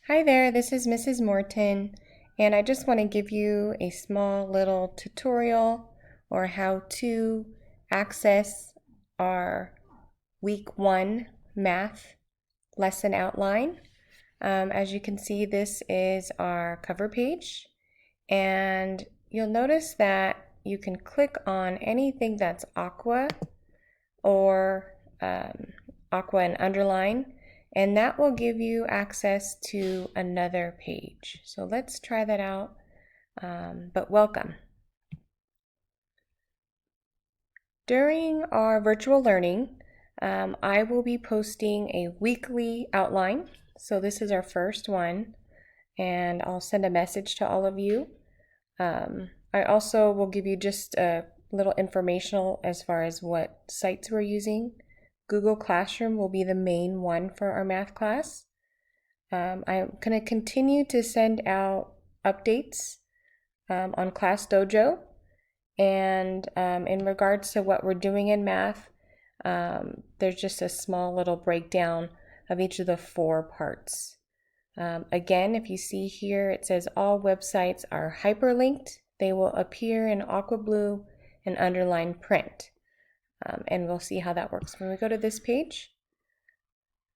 Hi there, this is Mrs. Morton, and I just want to give you a small little tutorial or how to access our week 1 math lesson outline. As you can see, this is our cover page, and you'll notice that you can click on anything that's aqua or aqua and underline, and that will give you access to another page. So let's try that out, but welcome. During our virtual learning, I will be posting a weekly outline. So this is our first one, and I'll send a message to all of you. I also will give you just a little informational as far as what sites we're using. Google Classroom will be the main one for our math class. I'm going to continue to send out updates on Class Dojo. And in regards to what we're doing in math, there's just a small little breakdown of each of the 4 parts. Again, if you see here, it says all websites are hyperlinked. They will appear in aqua blue and underline print. And we'll see how that works when we go to this page.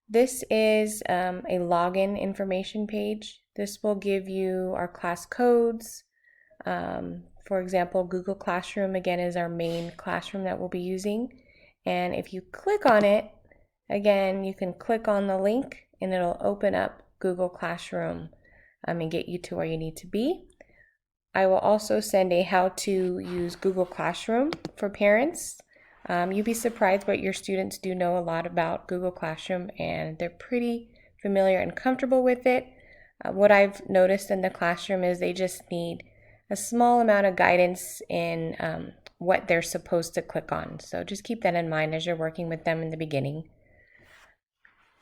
This is a login information page. This will give you our class codes. For example, Google Classroom, again, is our main classroom that we'll be using. And if you click on it, again, you can click on the link and it'll open up Google Classroom and get you to where you need to be. I will also send a how to use Google Classroom for parents. You'd be surprised, but your students do know a lot about Google Classroom and they're pretty familiar and comfortable with it. What I've noticed in the classroom is they just need a small amount of guidance in what they're supposed to click on. So just keep that in mind as you're working with them in the beginning.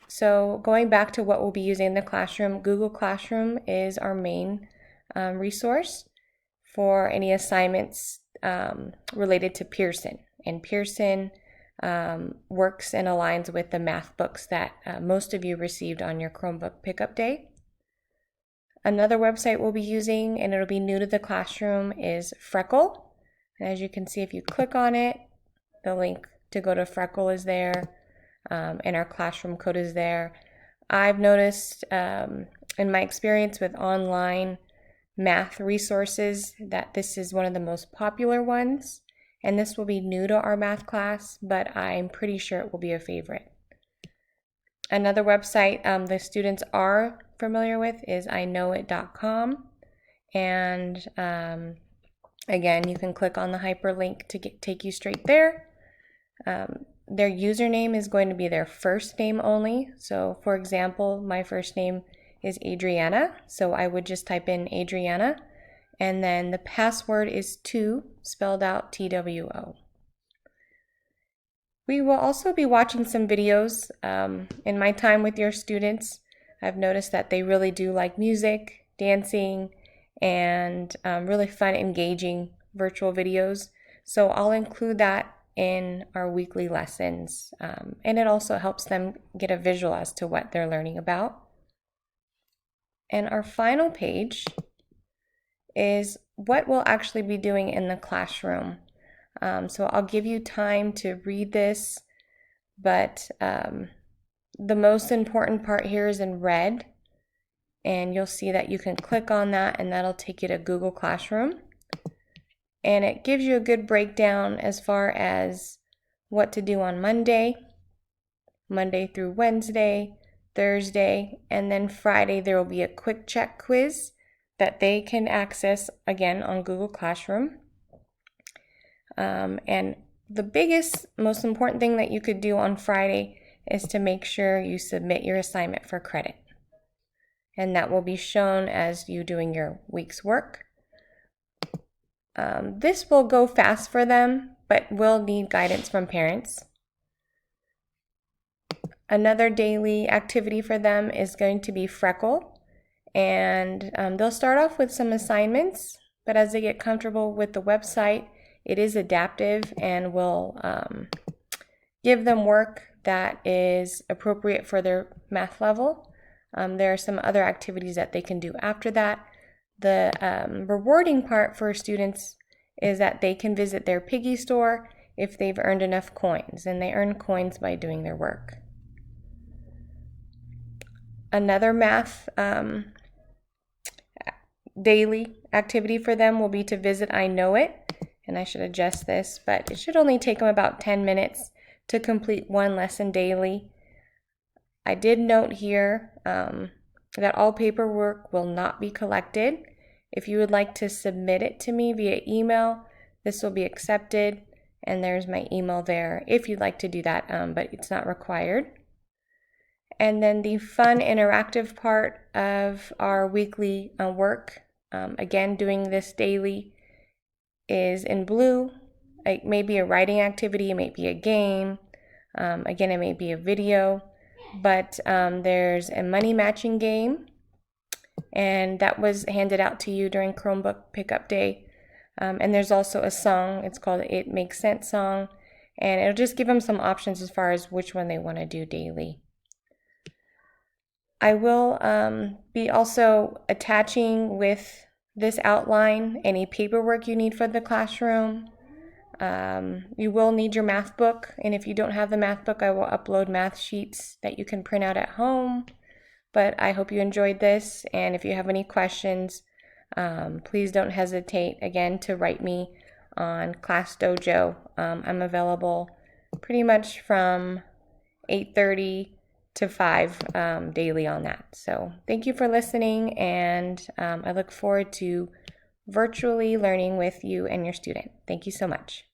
So going back to what we'll be using in the classroom, Google Classroom is our main resource for any assignments related to Pearson. And Pearson works and aligns with the math books that most of you received on your Chromebook pickup day. Another website we'll be using, and it'll be new to the classroom, is Freckle. And as you can see, if you click on it, the link to go to Freckle is there, and our classroom code is there. I've noticed in my experience with online math resources that this is one of the most popular ones. And this will be new to our math class, but I'm pretty sure it will be a favorite. Another website the students are familiar with is iknowit.com. And again, you can click on the hyperlink to take you straight there. Their username is going to be their first name only. So for example, my first name is Adriana. So I would just type in Adriana. And then the password is 2, spelled out TWO. We will also be watching some videos. In my time with your students, I've noticed that they really do like music, dancing, and really fun, engaging virtual videos. So I'll include that in our weekly lessons. And it also helps them get a visual as to what they're learning about. And our final page is what we'll actually be doing in the classroom. So I'll give you time to read this, but the most important part here is in red, and you'll see that you can click on that and that'll take you to Google Classroom. And it gives you a good breakdown as far as what to do on Monday through Wednesday, Thursday, and then Friday there will be a quick check quiz that they can access again on Google Classroom. And the biggest, most important thing that you could do on Friday is to make sure you submit your assignment for credit. And that will be shown as you doing your week's work. This will go fast for them, but will need guidance from parents. Another daily activity for them is going to be Freckle. And they'll start off with some assignments, but as they get comfortable with the website, it is adaptive and will give them work that is appropriate for their math level. There are some other activities that they can do after that. The rewarding part for students is that they can visit their piggy store if they've earned enough coins, and they earn coins by doing their work. Another math daily activity for them will be to visit I Know It, and I should adjust this, but it should only take them about 10 minutes to complete one lesson daily. I did note here that all paperwork will not be collected. If you would like to submit it to me via email, this will be accepted, and there's my email there if you'd like to do that, but it's not required. And then the fun interactive part of our weekly work, again, doing this daily, is in blue. It may be a writing activity, it may be a game, again, it may be a video, but there's a money matching game, and that was handed out to you during Chromebook Pickup Day. And there's also a song, it's called It Makes Sense song, and it'll just give them some options as far as which one they want to do daily. I will be also attaching with this outline any paperwork you need for the classroom. You will need your math book, and if you don't have the math book, I will upload math sheets that you can print out at home. But I hope you enjoyed this, and if you have any questions, please don't hesitate, again, to write me on Class Dojo. I'm available pretty much from 8:30 to 5 daily on that. So thank you for listening, and I look forward to virtually learning with you and your student. Thank you so much.